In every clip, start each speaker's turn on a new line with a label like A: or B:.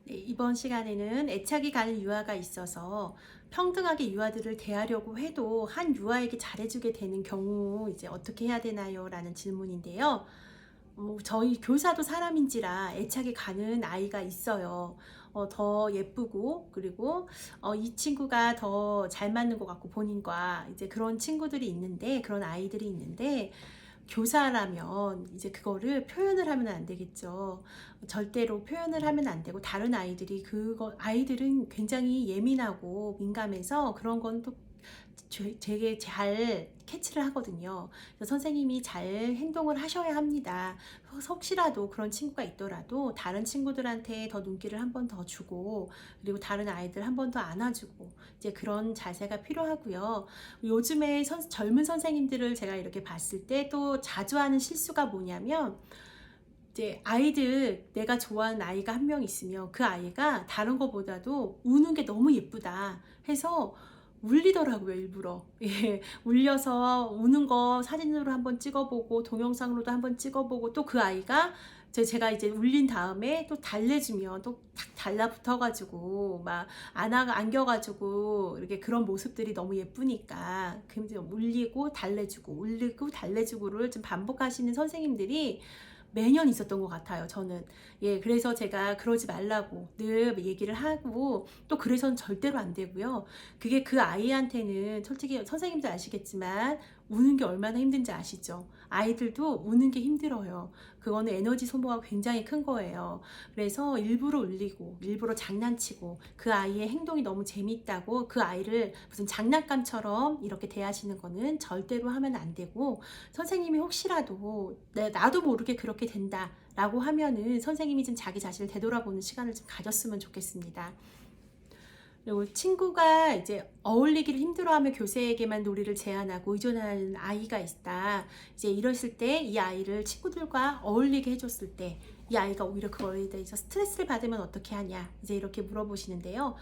A: 네, 이번 시간에는 애착이 가는 유아가 있어서 평등하게 유아들을 대하려고 해도 한 유아에게 잘해주게 되는 경우 이제 어떻게 해야 되나요? 라는 질문인데요. 저희 교사도 사람인지라 애착이 가는 아이가 있어요. 더 예쁘고 그리고 이 친구가 더 잘 맞는 것 같고 본인과 이제 그런 친구들이 있는데 그런 아이들이 있는데 교사라면 이제 그거를 표현을 하면 안 되겠죠. 절대로 표현을 하면 안 되고 다른 아이들이 아이들은 굉장히 예민하고 민감해서 그런 건 또 되게 잘 캐치를 하거든요. 그래서 선생님이 잘 행동을 하셔야 합니다. 혹시라도 그런 친구가 있더라도 다른 친구들한테 더 눈길을 한 번 더 주고 그리고 다른 아이들 한 번 더 안아주고 이제 그런 자세가 필요하고요. 요즘에 젊은 선생님들을 제가 이렇게 봤을 때 또 자주 하는 실수가 뭐냐면 이제 아이들 내가 좋아하는 아이가 한 명 있으면 그 아이가 다른 것보다도 우는 게 너무 예쁘다 해서 울리더라고요, 일부러. 예, 울려서 우는 거 사진으로 한번 찍어보고 동영상으로도 한번 찍어보고 또 그 아이가 제가 이제 울린 다음에 또 달래주면 또 탁 달라붙어가지고 막 안겨가지고 이렇게 그런 모습들이 너무 예쁘니까 울리고 달래주고 울리고 달래주고를 좀 반복하시는 선생님들이 매년 있었던 것 같아요, 저는. 예, 그래서 제가 그러지 말라고 늘 얘기를 하고 또 그래서는 절대로 안 되고요. 그게 그 아이한테는 솔직히 선생님도 아시겠지만 우는 게 얼마나 힘든지 아시죠? 아이들도 우는 게 힘들어요. 그거는 에너지 소모가 굉장히 큰 거예요. 그래서 일부러 울리고 일부러 장난치고 그 아이의 행동이 너무 재밌다고 그 아이를 무슨 장난감처럼 이렇게 대하시는 거는 절대로 하면 안 되고 선생님이 혹시라도 나도 모르게 그렇게 된다 라고 하면은 선생님이 좀 자기 자신을 되돌아보는 시간을 좀 가졌으면 좋겠습니다. 그리고 친구가 이제 어울리기를 힘들어하며 교사에게만 놀이를 제한하고 의존하는 아이가 있다. 이제 이랬을 때 이 아이를 친구들과 어울리게 해줬을 때 이 아이가 오히려 그거에 대해서 스트레스를 받으면 어떻게 하냐. 이제 이렇게 물어보시는데요.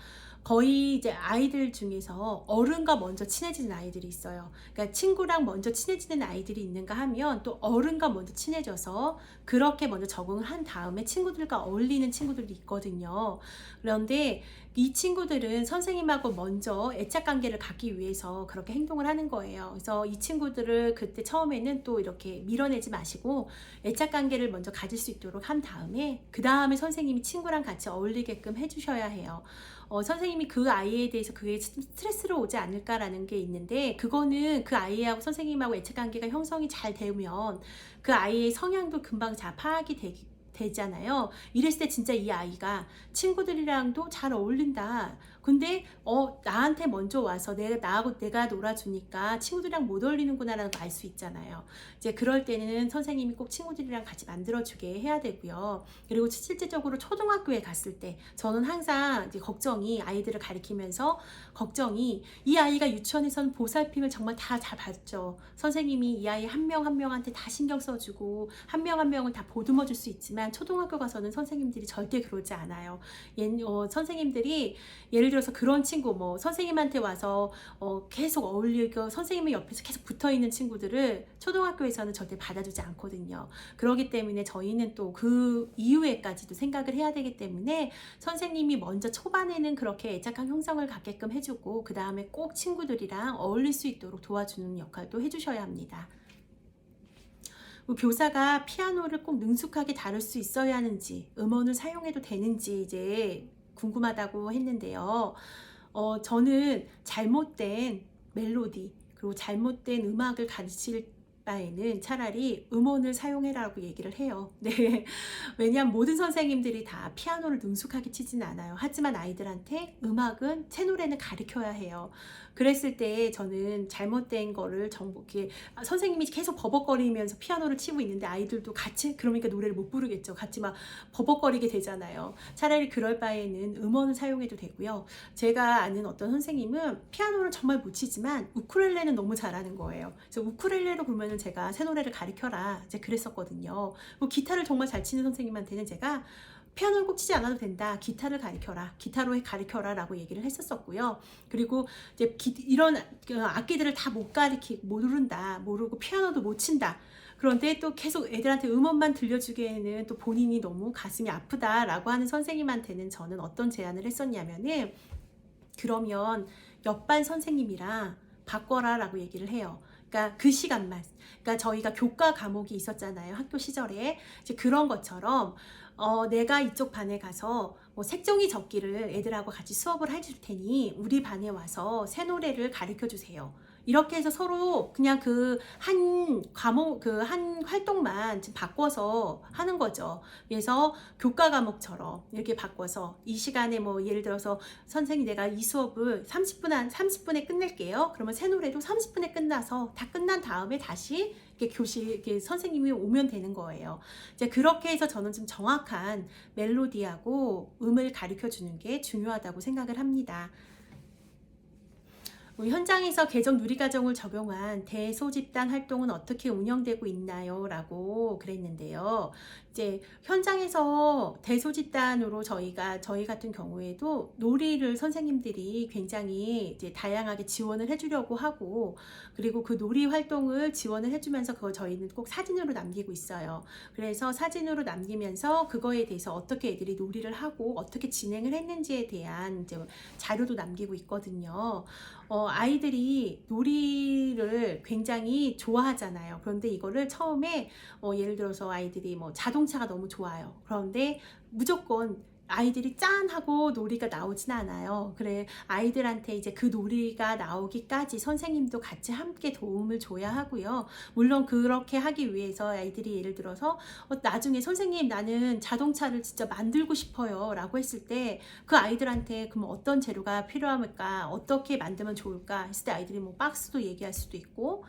A: 거의 이제 아이들 중에서 어른과 먼저 친해지는 아이들이 있어요. 그러니까 친구랑 먼저 친해지는 아이들이 있는가 하면 또 어른과 먼저 친해져서 그렇게 먼저 적응을 한 다음에 친구들과 어울리는 친구들이 있거든요. 그런데 이 친구들은 선생님하고 먼저 애착 관계를 갖기 위해서 그렇게 행동을 하는 거예요. 그래서 이 친구들을 그때 처음에는 또 이렇게 밀어내지 마시고 애착 관계를 먼저 가질 수 있도록 한 다음에 그 다음에 선생님이 친구랑 같이 어울리게끔 해주셔야 해요. 선생님이 그 아이에 대해서 그게 스트레스를 오지 않을까라는 게 있는데 그거는 그 아이하고 선생님하고 애착 관계가 형성이 잘 되면 그 아이의 성향도 금방 잘 파악이 되잖아요. 이랬을 때 진짜 이 아이가 친구들이랑도 잘 어울린다. 근데 나한테 먼저 와서 나하고 내가 놀아주니까 친구들이랑 못 어울리는구나라는 거 알 수 있잖아요. 이제 그럴 때는 선생님이 꼭 친구들이랑 같이 만들어주게 해야 되고요. 그리고 실질적으로 초등학교에 갔을 때 저는 항상 이제 걱정이 아이들을 가리키면서 걱정이 이 아이가 유치원에서는 보살핌을 정말 다 잘 받죠. 선생님이 이 아이 한 명 한 명한테 다 신경 써주고 한 명 한 명을 다 보듬어 줄 수 있지만 초등학교 가서는 선생님들이 절대 그러지 않아요. 선생님들이 예를 들어서 그런 친구 선생님한테 와서 계속 어울리고 선생님의 옆에서 계속 붙어있는 친구들을 초등학교에서는 절대 받아주지 않거든요. 그렇기 때문에 저희는 또 그 이후에까지도 생각을 해야 되기 때문에 선생님이 먼저 초반에는 그렇게 애착한 형성을 갖게끔 해주고 그 다음에 꼭 친구들이랑 어울릴 수 있도록 도와주는 역할도 해주셔야 합니다. 교사가 피아노를 꼭 능숙하게 다룰 수 있어야 하는지 음원을 사용해도 되는지 이제 궁금하다고 했는데요. 저는 잘못된 멜로디 그리고 잘못된 음악을 가르칠 바에는 차라리 음원을 사용해라고 얘기를 해요. 네. 왜냐하면 모든 선생님들이 다 피아노를 능숙하게 치지는 않아요. 하지만 아이들한테 음악은 새 노래는 가르쳐야 해요. 그랬을 때 저는 잘못된 거를 이렇게 선생님이 계속 버벅거리면서 피아노를 치고 있는데 아이들도 같이 그러니까 노래를 못 부르겠죠. 같이 막 버벅거리게 되잖아요. 차라리 그럴 바에는 음원을 사용해도 되고요. 제가 아는 어떤 선생님은 피아노를 정말 못 치지만 우쿨렐레는 너무 잘하는 거예요. 그래서 우쿨렐레로 그러면은 제가 새 노래를 가르쳐라 이제 그랬었거든요. 기타를 정말 잘 치는 선생님한테는 제가 피아노를 꼭 치지 않아도 된다. 기타를 가르쳐라. 기타로 가르쳐라 라고 얘기를 했었고요. 그리고 이제 이런 악기들을 다 못 모른다. 모르고 피아노도 못 친다. 그런데 또 계속 애들한테 음원만 들려주기에는 또 본인이 너무 가슴이 아프다라고 하는 선생님한테는 저는 어떤 제안을 했었냐면은, 그러면 옆반 선생님이랑 바꿔라라고 얘기를 해요. 그러니까 그 시간만. 그러니까 저희가 교과 과목이 있었잖아요. 학교 시절에. 이제 그런 것처럼 내가 이쪽 반에 가서 뭐 색종이 접기를 애들하고 같이 수업을 해줄 테니 우리 반에 와서 새 노래를 가르쳐 주세요. 이렇게 해서 서로 그냥 그 한 과목, 그 한 활동만 지금 바꿔서 하는 거죠. 그래서 교과 과목처럼 이렇게 바꿔서 이 시간에 뭐 예를 들어서 선생님 내가 이 수업을 30분에 끝낼게요. 그러면 새 노래도 30분에 끝나서 다 끝난 다음에 다시 이렇게 교실 이렇게 선생님이 오면 되는 거예요. 이제 그렇게 해서 저는 좀 정확한 멜로디하고 음을 가르쳐 주는 게 중요하다고 생각을 합니다. 현장에서 개정 누리과정을 적용한 대소집단 활동은 어떻게 운영되고 있나요? 라고 그랬는데요. 이제 현장에서 대소집단으로 저희 같은 경우에도 놀이를 선생님들이 굉장히 이제 다양하게 지원을 해주려고 하고, 그리고 그 놀이 활동을 지원을 해주면서 그걸 저희는 꼭 사진으로 남기고 있어요. 그래서 사진으로 남기면서 그거에 대해서 어떻게 애들이 놀이를 하고 어떻게 진행을 했는지에 대한 이제 자료도 남기고 있거든요. 아이들이 놀이를 굉장히 좋아하잖아요. 그런데 이거를 처음에 예를 들어서 아이들이 뭐 자동차가 너무 좋아요. 그런데 무조건 아이들이 짠 하고 놀이가 나오진 않아요. 그래, 아이들한테 이제 그 놀이가 나오기까지 선생님도 같이 함께 도움을 줘야 하고요. 물론 그렇게 하기 위해서 아이들이 예를 들어서 나중에 선생님 나는 자동차를 진짜 만들고 싶어요 라고 했을 때 그 아이들한테 그럼 어떤 재료가 필요할까, 어떻게 만들면 좋을까 했을 때 아이들이 뭐 박스도 얘기할 수도 있고,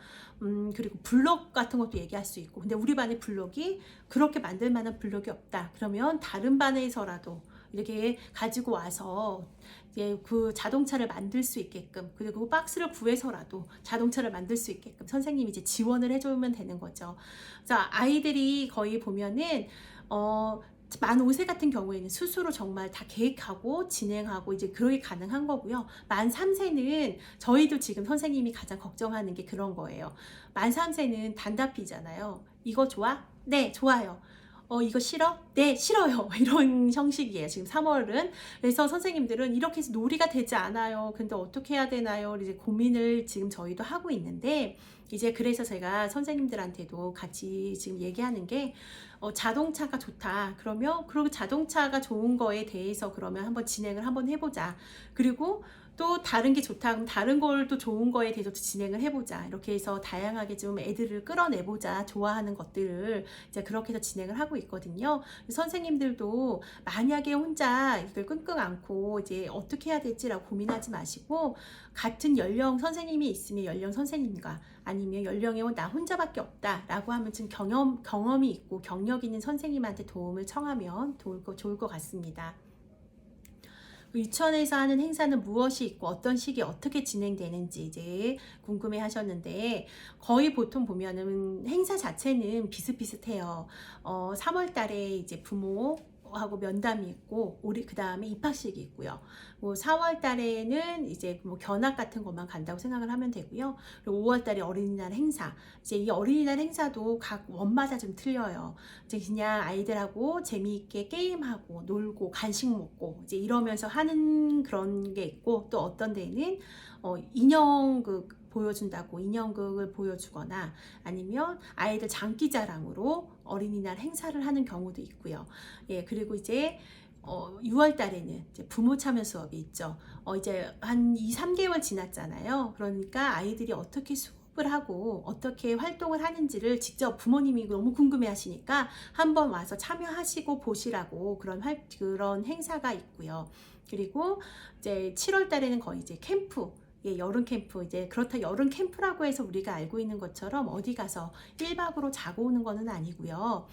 A: 그리고 블록 같은 것도 얘기할 수 있고, 근데 우리 반의 블록이 그렇게 만들 만한 블록이 없다 그러면 다른 반에서라도 이렇게 가지고 와서 이제 그 자동차를 만들 수 있게끔, 그리고 그 박스를 구해서라도 자동차를 만들 수 있게끔 선생님이 이제 지원을 해주면 되는 거죠. 자, 아이들이 거의 보면은 만 5세 같은 경우에는 스스로 정말 다 계획하고 진행하고 이제 그러게 가능한 거고요. 만 3세는 저희도 지금 선생님이 가장 걱정하는 게 그런 거예요. 만 3세는 단답이잖아요. 이거 좋아? 네, 좋아요. 이거 싫어? 네, 싫어요. 이런 형식이에요. 지금 3월은. 그래서 선생님들은 이렇게 해서 놀이가 되지 않아요. 근데 어떻게 해야 되나요? 이제 고민을 지금 저희도 하고 있는데, 이제 그래서 제가 선생님들한테도 같이 지금 얘기하는 게, 자동차가 좋다. 그러면, 그리고 자동차가 좋은 거에 대해서 그러면 한번 진행을 한번 해보자. 그리고 또 다른 게 좋다. 그럼 다른 걸 또 좋은 거에 대해서 진행을 해보자. 이렇게 해서 다양하게 좀 애들을 끌어내보자. 좋아하는 것들을 이제 그렇게 해서 진행을 하고 있거든요. 선생님들도 만약에 혼자 이걸 끙끙 앓고 이제 어떻게 해야 될지라고 고민하지 마시고, 같은 연령 선생님이 있으면 연령 선생님과, 아니면 연령에 나 혼자밖에 없다라고 하면 지금 경험이 있고 경력 있는 선생님한테 도움을 청하면 좋을 것 같습니다. 유치원에서 하는 행사는 무엇이 있고 어떤 시기에 어떻게 진행되는지 이제 궁금해 하셨는데, 거의 보통 보면은 행사 자체는 비슷비슷해요. 3월 달에 이제 부모하고 면담이 있고, 그 다음에 입학식이 있고요. 뭐 4월 달에는 이제 뭐 견학 같은 것만 간다고 생각을 하면 되고요. 그리고 5월 달에 어린이날 행사. 이제 이 어린이날 행사도 각 원마다 좀 틀려요. 이제 그냥 아이들하고 재미있게 게임하고 놀고 간식 먹고 이제 이러면서 하는 그런 게 있고, 또 어떤 데는 인형극 보여준다고 인형극을 보여주거나, 아니면 아이들 장기자랑으로 어린이날 행사를 하는 경우도 있고요. 예, 그리고 이제 6월 달에는 이제 부모 참여 수업이 있죠. 이제 한 2, 3개월 지났잖아요. 그러니까 아이들이 어떻게 수업을 하고 어떻게 활동을 하는지를 직접 부모님이 너무 궁금해 하시니까 한번 와서 참여하시고 보시라고 그런 행사가 있고요. 그리고 이제 7월 달에는 거의 이제 캠프, 예, 여름 캠프, 이제 그렇다 여름 캠프라고 해서 우리가 알고 있는 것처럼 어디 가서 1박으로 자고 오는 거는 아니고요.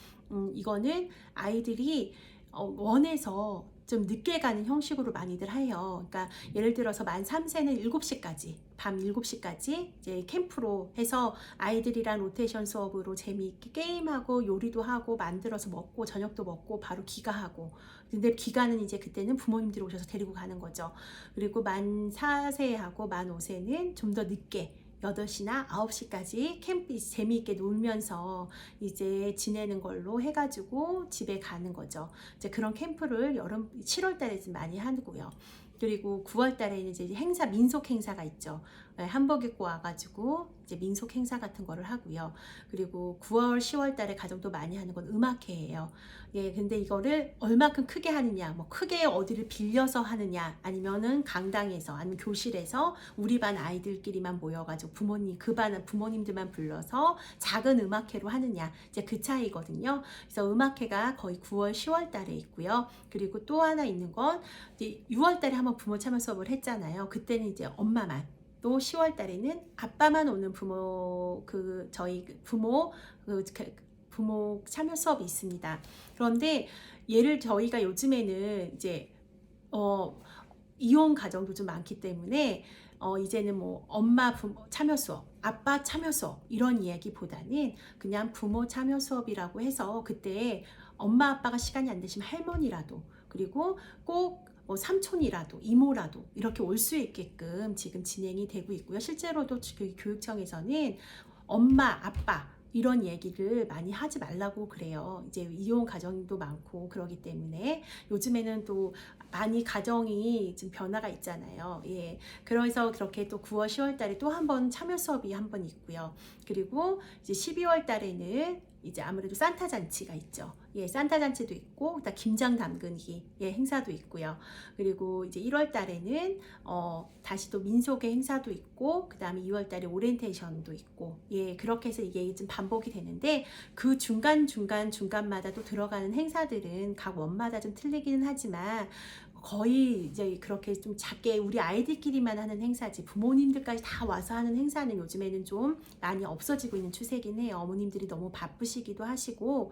A: 이거는 아이들이 원해서 좀 늦게 가는 형식으로 많이들 해요. 그러니까 예를 들어서 만 3세는 7시까지, 밤 7시까지 이제 캠프로 해서 아이들이랑 로테이션 수업으로 재미있게 게임하고 요리도 하고 만들어서 먹고 저녁도 먹고 바로 귀가하고, 근데 귀가는 이제 그때는 부모님들이 오셔서 데리고 가는 거죠. 그리고 만 4세하고 만 5세는 좀 더 늦게 8시나 9시까지 캠프 재미있게 놀면서 이제 지내는 걸로 해가지고 집에 가는 거죠. 이제 그런 캠프를 여름 7월 달에 좀 많이 하고요. 그리고 9월 달에는 이제 행사, 민속 행사가 있죠. 한복 입고 와가지고 이제 민속 행사 같은 거를 하고요. 그리고 9월, 10월 달에 가장 또 많이 하는 건 음악회예요. 예, 근데 이거를 얼마큼 크게 하느냐, 뭐 크게 어디를 빌려서 하느냐, 아니면은 강당에서, 아니면 교실에서 우리 반 아이들끼리만 모여가지고 부모님, 그 반 부모님들만 불러서 작은 음악회로 하느냐, 이제 그 차이거든요. 그래서 음악회가 거의 9월, 10월 달에 있고요. 그리고 또 하나 있는 건 이제 6월 달에 한번 부모 참여 수업을 했잖아요. 그때는 이제 엄마만. 또 10월 달에는 아빠만 오는 저희 부모 참여 수업이 있습니다. 그런데 저희가 요즘에는 이제 이혼 가정도 좀 많기 때문에 이제는 뭐 엄마 부모 참여 수업, 아빠 참여 수업 이런 이야기보다는 그냥 부모 참여 수업이라고 해서 그때 엄마 아빠가 시간이 안 되시면 할머니라도, 그리고 꼭 삼촌이라도 이모라도 이렇게 올 수 있게끔 지금 진행이 되고 있고요. 실제로도 교육청에서는 엄마 아빠 이런 얘기를 많이 하지 말라고 그래요. 이제 이혼 가정도 많고 그러기 때문에 요즘에는 또 많이 가정이 좀 변화가 있잖아요. 예. 그래서 그렇게 또 9월, 10월 달에 또 한 번 참여 수업이 한 번 있고요. 그리고 이제 12월 달에는 이제 아무래도 산타 잔치가 있죠. 예, 산타 잔치도 있고, 그다음 김장 담그기 행사도 있고요. 그리고 이제 1월 달에는 다시 또 민속의 행사도 있고, 그다음에 2월 달에 오리엔테이션도 있고, 예, 그렇게 해서 이게 좀 반복이 되는데 그 중간마다 또 들어가는 행사들은 각 원마다 좀 틀리기는 하지만 거의 이제 그렇게 좀 작게 우리 아이들끼리만 하는 행사지 부모님들까지 다 와서 하는 행사는 요즘에는 좀 많이 없어지고 있는 추세긴 해요. 어머님들이 너무 바쁘시기도 하시고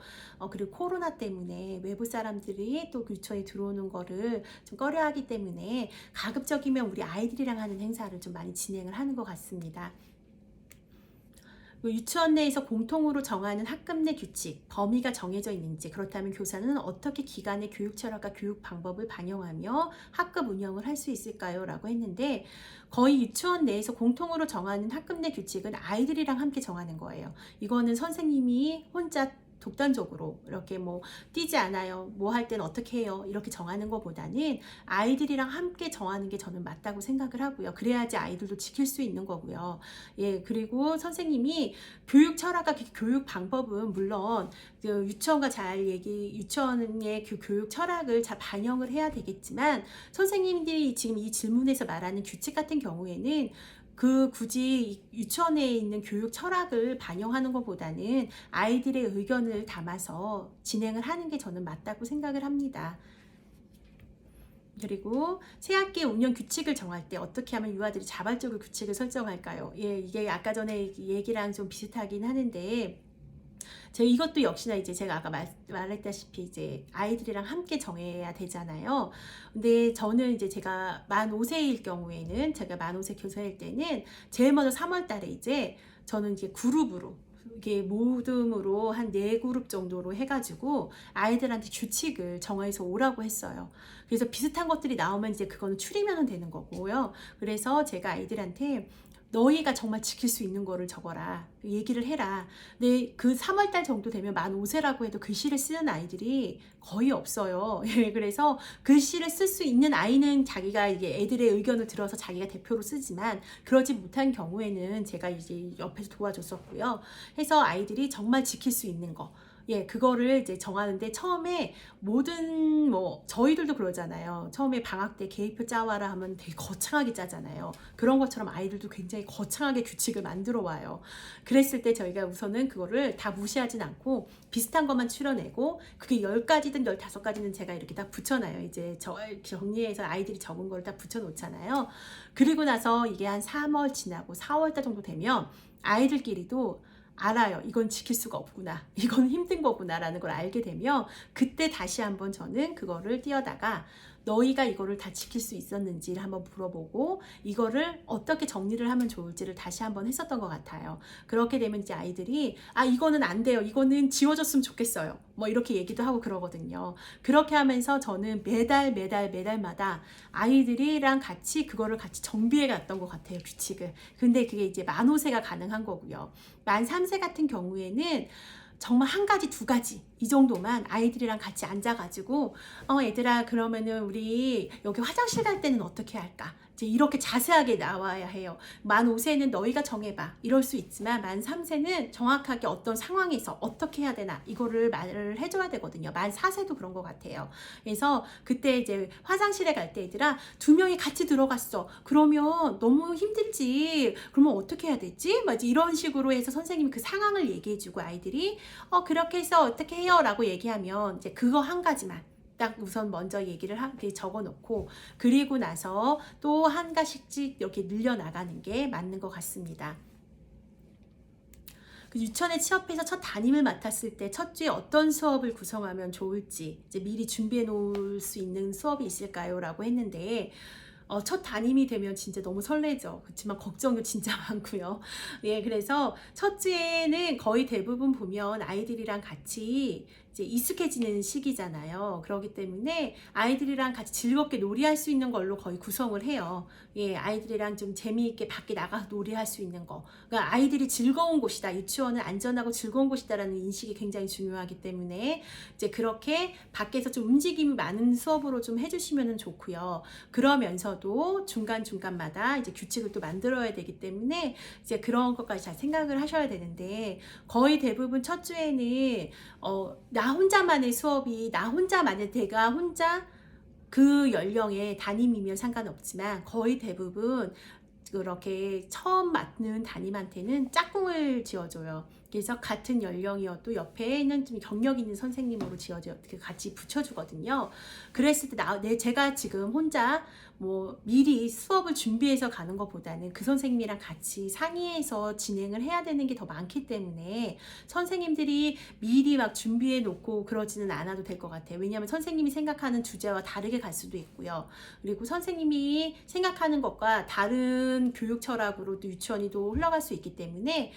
A: 그리고 코로나 때문에 외부 사람들이 또 유치원에 들어오는 거를 좀 꺼려하기 때문에 가급적이면 우리 아이들이랑 하는 행사를 좀 많이 진행을 하는 것 같습니다. 유치원 내에서 공통으로 정하는 학급 내 규칙, 범위가 정해져 있는지, 그렇다면 교사는 어떻게 기관의 교육 철학과 교육 방법을 반영하며 학급 운영을 할 수 있을까요? 라고 했는데 거의 유치원 내에서 공통으로 정하는 학급 내 규칙은 아이들이랑 함께 정하는 거예요. 이거는 선생님이 혼자 독단적으로 이렇게 뭐 뛰지 않아요, 뭐 할 때는 어떻게 해요, 이렇게 정하는 것보다는 아이들이랑 함께 정하는 게 저는 맞다고 생각을 하고요. 그래야지 아이들도 지킬 수 있는 거고요. 예, 그리고 선생님이 교육 철학과 교육 방법은 물론 유치원과 유치원의 교육 철학을 잘 반영을 해야 되겠지만 선생님들이 지금 이 질문에서 말하는 규칙 같은 경우에는 굳이 유치원에 있는 교육 철학을 반영하는 것보다는 아이들의 의견을 담아서 진행을 하는 게 저는 맞다고 생각을 합니다. 그리고 새학기 운영 규칙을 정할 때 어떻게 하면 유아들이 자발적으로 규칙을 설정할까요? 예, 이게 아까 전에 얘기랑 좀 비슷하긴 하는데 이것도 역시나 이제 제가 아까 말했다시피 이제 아이들이랑 함께 정해야 되잖아요. 근데 저는 이제 제가 만 5세일 경우에는 제가 만 5세 교사일 때는 제일 먼저 3월 달에 이제 저는 이제 그룹으로 이게 모듬으로 한 4그룹 정도로 해가지고 아이들한테 규칙을 정해서 오라고 했어요. 그래서 비슷한 것들이 나오면 이제 그거는 추리면 되는 거고요. 그래서 제가 아이들한테 너희가 정말 지킬 수 있는 거를 적어라, 얘기를 해라. 근데 그 3월달 정도 되면 만 5세라고 해도 글씨를 쓰는 아이들이 거의 없어요. 그래서 글씨를 쓸 수 있는 아이는 자기가 이게 애들의 의견을 들어서 자기가 대표로 쓰지만 그러지 못한 경우에는 제가 이제 옆에서 도와줬었고요. 해서 아이들이 정말 지킬 수 있는 거, 예, 그거를 이제 정하는데 처음에 저희들도 그러잖아요. 처음에 방학 때 계획표 짜와라 하면 되게 거창하게 짜잖아요. 그런 것처럼 아이들도 굉장히 거창하게 규칙을 만들어 와요. 그랬을 때 저희가 우선은 그거를 다 무시하진 않고 비슷한 것만 추려내고 그게 10가지든 15가지는 제가 이렇게 다 붙여놔요. 이제 정리해서 아이들이 적은 걸 다 붙여놓잖아요. 그리고 나서 이게 한 3월 지나고 4월달 정도 되면 아이들끼리도 알아요. 이건 지킬 수가 없구나, 이건 힘든 거구나 라는 걸 알게 되면 그때 다시 한번 저는 그거를 띄어다가 너희가 이거를 다 지킬 수 있었는지를 한번 물어보고 이거를 어떻게 정리를 하면 좋을지를 다시 한번 했었던 것 같아요. 그렇게 되면 이제 아이들이 이거는 안 돼요. 이거는 지워줬으면 좋겠어요. 뭐 이렇게 얘기도 하고 그러거든요. 그렇게 하면서 저는 매달마다 아이들이랑 같이 그거를 같이 정비해 갔던 것 같아요. 규칙을. 근데 그게 이제 만 5세가 가능한 거고요. 만 3세 같은 경우에는 정말 한 가지, 두 가지 이 정도만 아이들이랑 같이 앉아가지고 얘들아 그러면은 우리 여기 화장실 갈 때는 어떻게 할까? 이제 이렇게 자세하게 나와야 해요. 만 5세는 너희가 정해봐 이럴 수 있지만 만 3세는 정확하게 어떤 상황에서 어떻게 해야 되나 이거를 말을 해줘야 되거든요. 만 4세도 그런 것 같아요. 그래서 그때 이제 화장실에 갈 때 얘들아 2명이 같이 들어갔어. 그러면 너무 힘들지. 그러면 어떻게 해야 되지? 막 이런 식으로 해서 선생님이 그 상황을 얘기해주고 아이들이 그렇게 해서 어떻게 해요? 라고 얘기하면 이제 그거 한 가지만 딱 우선 먼저 얘기를 적어 놓고 그리고 나서 또 한 가지씩 이렇게 늘려나가는 게 맞는 것 같습니다. 유치원에 취업해서 첫 담임을 맡았을 때 첫 주에 어떤 수업을 구성하면 좋을지 이제 미리 준비해 놓을 수 있는 수업이 있을까요? 라고 했는데 첫 담임이 되면 진짜 너무 설레죠. 그렇지만 걱정도 진짜 많고요. 예, 그래서 첫 주에는 거의 대부분 보면 아이들이랑 같이 이제 익숙해지는 시기잖아요. 그렇기 때문에 아이들이랑 같이 즐겁게 놀이할 수 있는 걸로 거의 구성을 해요. 예, 아이들이랑 좀 재미있게 밖에 나가서 놀이할 수 있는 거. 그러니까 아이들이 즐거운 곳이다. 유치원은 안전하고 즐거운 곳이다라는 인식이 굉장히 중요하기 때문에 이제 그렇게 밖에서 좀 움직임이 많은 수업으로 좀 해주시면 좋고요. 그러면서도 중간중간마다 이제 규칙을 또 만들어야 되기 때문에 이제 그런 것까지 잘 생각을 하셔야 되는데 거의 대부분 첫 주에는 나 혼자만의 수업이 나 혼자만의 내가 혼자 그 연령의 담임이면 상관없지만 거의 대부분 그렇게 처음 맡는 담임한테는 짝꿍을 지어줘요. 그래서 같은 연령이어도 옆에는 좀 경력 있는 선생님으로 같이 붙여주거든요. 그랬을 때 제가 지금 혼자 뭐 미리 수업을 준비해서 가는 것보다는 그 선생님이랑 같이 상의해서 진행을 해야 되는 게 더 많기 때문에 선생님들이 미리 막 준비해 놓고 그러지는 않아도 될 것 같아요. 왜냐하면 선생님이 생각하는 주제와 다르게 갈 수도 있고요. 그리고 선생님이 생각하는 것과 다른 교육 철학으로도 유치원이 또 흘러갈 수 있기 때문에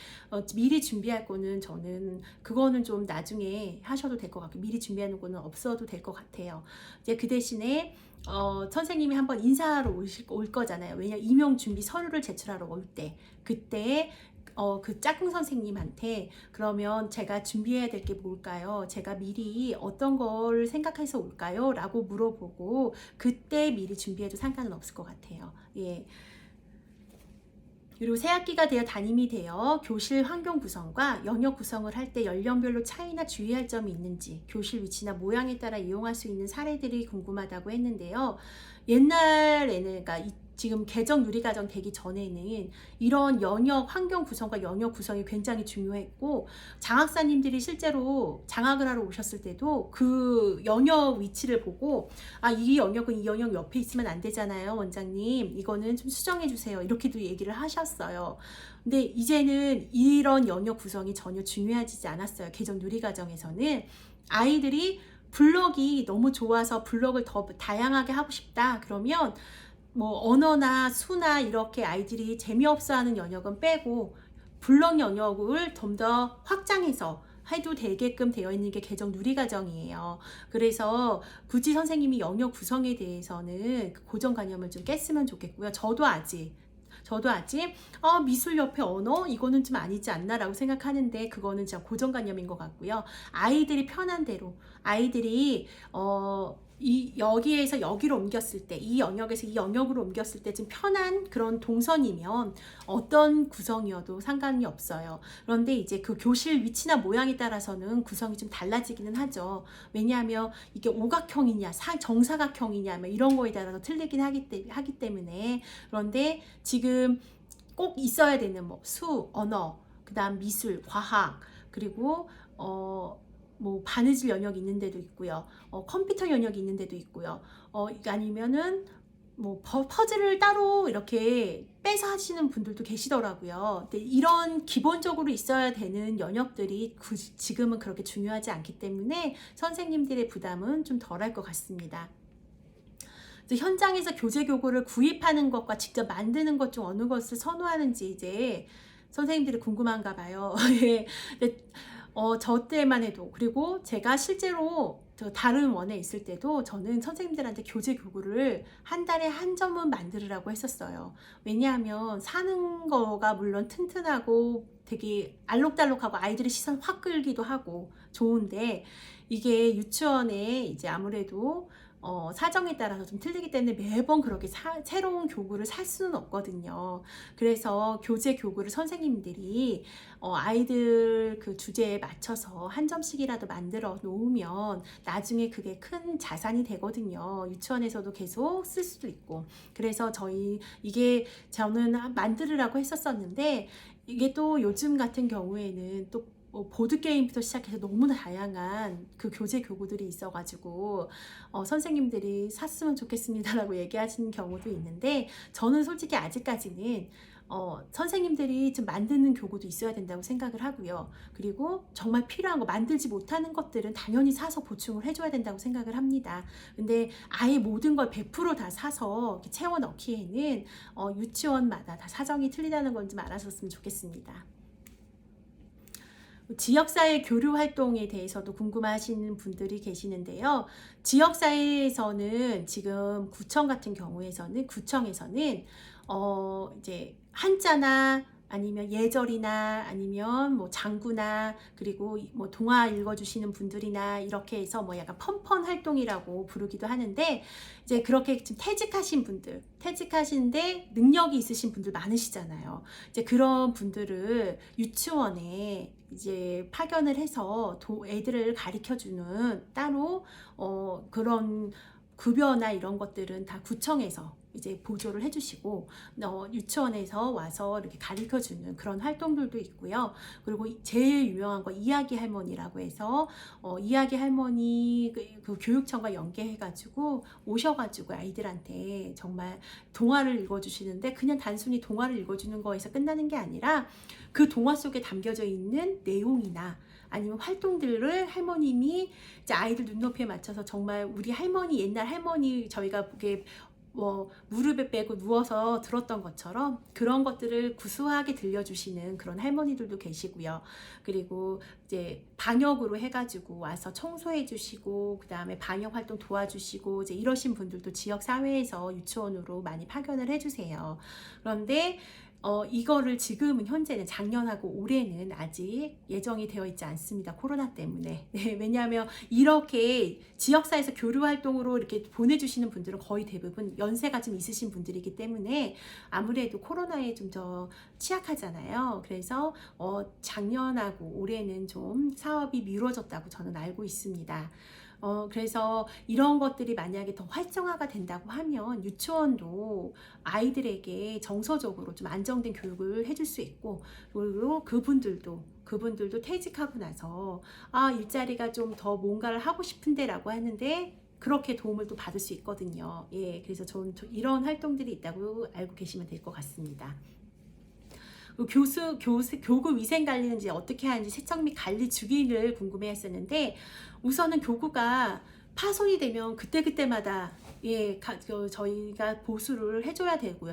A: 미리 준비할 거는 저는 그거는 좀 나중에 하셔도 될 것 같고 미리 준비하는 거는 없어도 될 것 같아요. 이제 그 대신에 선생님이 한번 인사하러 올 거잖아요. 왜냐면 임용 준비 서류를 제출하러 올 때 그때 그 짝꿍 선생님한테 그러면 제가 준비해야 될 게 뭘까요? 제가 미리 어떤 걸 생각해서 올까요? 라고 물어보고 그때 미리 준비해도 상관은 없을 것 같아요. 예. 그리고 새학기가 되어 담임이 되어 교실 환경 구성과 영역 구성을 할 때 연령별로 차이나 주의할 점이 있는지 교실 위치나 모양에 따라 이용할 수 있는 사례들이 궁금하다고 했는데요. 옛날에는 그러니까 지금 개정 누리과정 되기 전에는 이런 영역 환경 구성과 영역 구성이 굉장히 중요했고 장학사님들이 실제로 장학을 하러 오셨을 때도 그 영역 위치를 보고 이 영역은 이 영역 옆에 있으면 안 되잖아요 원장님 이거는 좀 수정해 주세요 이렇게도 얘기를 하셨어요. 근데 이제는 이런 영역 구성이 전혀 중요하지 않았어요. 개정 누리과정에서는 아이들이 블럭이 너무 좋아서 블럭을 더 다양하게 하고 싶다 그러면 뭐 언어나 수나 이렇게 아이들이 재미없어하는 영역은 빼고 블럭 영역을 좀 더 확장해서 해도 되게끔 되어 있는 게 개정 누리과정이에요. 그래서 굳이 선생님이 영역 구성에 대해서는 고정관념을 좀 깼으면 좋겠고요. 저도 아직 미술 옆에 언어 이거는 좀 아니지 않나 라고 생각하는데 그거는 진짜 고정관념인 것 같고요. 아이들이 편한 대로 아이들이 여기에서 여기로 옮겼을 때 이 영역에서 이 영역으로 옮겼을 때 좀 편한 그런 동선이면 어떤 구성이어도 상관이 없어요. 그런데 이제 그 교실 위치나 모양에 따라서는 구성이 좀 달라지기는 하죠. 왜냐하면 이게 오각형이냐 정사각형이냐 이런 거에 따라서 틀리긴 하기 때문에 그런데 지금 꼭 있어야 되는 뭐 수, 언어, 그 다음 미술, 과학 그리고 뭐 바느질 영역이 있는 데도 있고요. 컴퓨터 영역이 있는 데도 있고요. 아니면은 뭐 퍼즐을 따로 이렇게 빼서 하시는 분들도 계시더라고요. 근데 이런 기본적으로 있어야 되는 영역들이 지금은 그렇게 중요하지 않기 때문에 선생님들의 부담은 좀 덜할 것 같습니다. 이제 현장에서 교재 교구를 구입하는 것과 직접 만드는 것 중 어느 것을 선호하는지 이제 선생님들이 궁금한가 봐요. 예. 근데 저 때만 해도, 그리고 제가 실제로 저 다른 원에 있을 때도 저는 선생님들한테 교재 교구를 한 달에 한 점은 만들으라고 했었어요. 왜냐하면 사는 거가 물론 튼튼하고 되게 알록달록하고 아이들의 시선 확 끌기도 하고 좋은데, 이게 유치원에 이제 아무래도 사정에 따라서 좀 틀리기 때문에 매번 그렇게 새로운 교구를 살 수는 없거든요. 그래서 교재 교구를 선생님들이 아이들 그 주제에 맞춰서 한 점씩이라도 만들어 놓으면 나중에 그게 큰 자산이 되거든요. 유치원에서도 계속 쓸 수도 있고. 그래서 이게 저는 만들으라고 했었었는데, 이게 또 요즘 같은 경우에는 또 보드게임부터 시작해서 너무나 다양한 그 교재 교구들이 있어가지고 선생님들이 샀으면 좋겠습니다라고 얘기하시는 경우도 있는데, 저는 솔직히 아직까지는 선생님들이 좀 만드는 교구도 있어야 된다고 생각을 하고요. 그리고 정말 필요한 거, 만들지 못하는 것들은 당연히 사서 보충을 해줘야 된다고 생각을 합니다. 근데 아예 모든 걸 100%다 사서 이렇게 채워 넣기에는 유치원마다 다 사정이 틀리다는 건 좀 알아줬으면 좋겠습니다. 지역사회 교류 활동에 대해서도 궁금하시는 분들이 계시는데요. 지역사회에서는 지금 구청에서는 이제 한자나 아니면 예절이나 아니면 뭐 장구나, 그리고 뭐 동화 읽어주시는 분들이나 이렇게 해서 뭐 약간 펀펀 활동이라고 부르기도 하는데, 이제 그렇게 지금 퇴직하시는데 능력이 있으신 분들 많으시잖아요. 이제 그런 분들을 유치원에 이제 파견을 해서 애들을 가르쳐주는 따로 그런 급여나 이런 것들은 다 구청에서 이제 보조를 해주시고 유치원에서 와서 이렇게 가르쳐주는 그런 활동들도 있고요. 그리고 제일 유명한 거 이야기 할머니라고 해서 이야기 할머니 그 교육청과 연계해가지고 오셔가지고 아이들한테 정말 동화를 읽어주시는데, 그냥 단순히 동화를 읽어주는 거에서 끝나는 게 아니라 그 동화 속에 담겨져 있는 내용이나 아니면 활동들을 할머님이 이제 아이들 눈높이에 맞춰서 정말 우리 할머니, 옛날 할머니 저희가 보기에 뭐 무릎에 빼고 누워서 들었던 것처럼 그런 것들을 구수하게 들려주시는 그런 할머니들도 계시고요. 그리고 이제 방역으로 해가지고 와서 청소해 주시고, 그 다음에 방역 활동 도와주시고, 이제 이러신 분들도 지역 사회에서 유치원으로 많이 파견을 해주세요. 그런데 이거를 지금은 현재는 작년하고 올해는 아직 예정이 되어 있지 않습니다. 코로나 때문에. 네, 왜냐하면 이렇게 지역사회에서 교류 활동으로 이렇게 보내주시는 분들은 거의 대부분 연세가 좀 있으신 분들이기 때문에 아무래도 코로나에 좀 더 취약하잖아요. 그래서 작년하고 올해는 좀 사업이 미뤄졌다고 저는 알고 있습니다. 그래서 이런 것들이 만약에 더 활성화가 된다고 하면 유치원도 아이들에게 정서적으로 좀 안정된 교육을 해줄 수 있고, 그리고 그분들도 퇴직하고 나서 일자리가 좀 더 뭔가를 하고 싶은데 라고 하는데 그렇게 도움을 또 받을 수 있거든요. 예, 그래서 저는 이런 활동들이 있다고 알고 계시면 될 것 같습니다. 교구 위생 관리는 이제 어떻게 하는지, 세척 및 관리 주기를 궁금해 했었는데, 우선은 교구가 파손이 되면 그때그때마다 저희가 보수를 해줘야 되고요.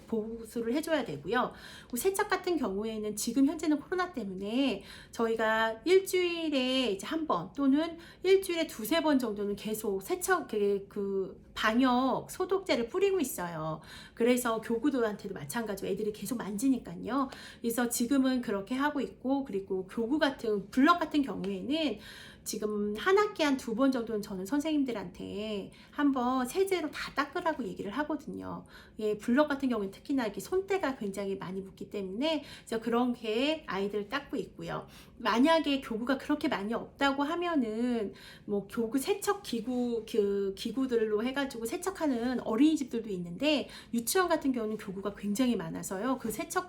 A: 보수를 해줘야 되고요. 세척 같은 경우에는 지금 현재는 코로나 때문에 저희가 일주일에 이제 한 번 또는 일주일에 두세 번 정도는 계속 세척 그 방역 소독제를 뿌리고 있어요. 그래서 교구들한테도 마찬가지로 애들이 계속 만지니까요. 그래서 지금은 그렇게 하고 있고, 그리고 블럭 같은 경우에는 지금 한 학기 한 2번 정도는 저는 선생님들한테 한번 세제로 다 닦으라고 얘기를 하거든요. 예, 블럭 같은 경우는 특히나 이렇게 손때가 굉장히 많이 묻기 때문에 그래서 그렇게 아이들 닦고 있고요. 만약에 교구가 그렇게 많이 없다고 하면은 뭐 교구 세척 기구들로 해가지고 세척하는 어린이집들도 있는데, 유치원 같은 경우는 교구가 굉장히 많아서요. 그 세척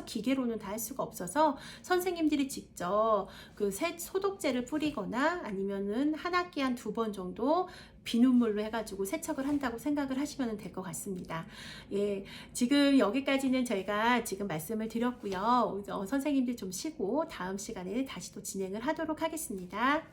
A: 기계로는 다 할 수가 없어서 선생님들이 직접 그 소독제를 뿌리거나 아니면은 한 학기 한 2번 정도 비눗물로 해가지고 세척을 한다고 생각을 하시면 될 것 같습니다. 예, 지금 여기까지는 저희가 지금 말씀을 드렸고요. 선생님들 좀 쉬고 다음 시간에 다시 또 진행을 하도록 하겠습니다.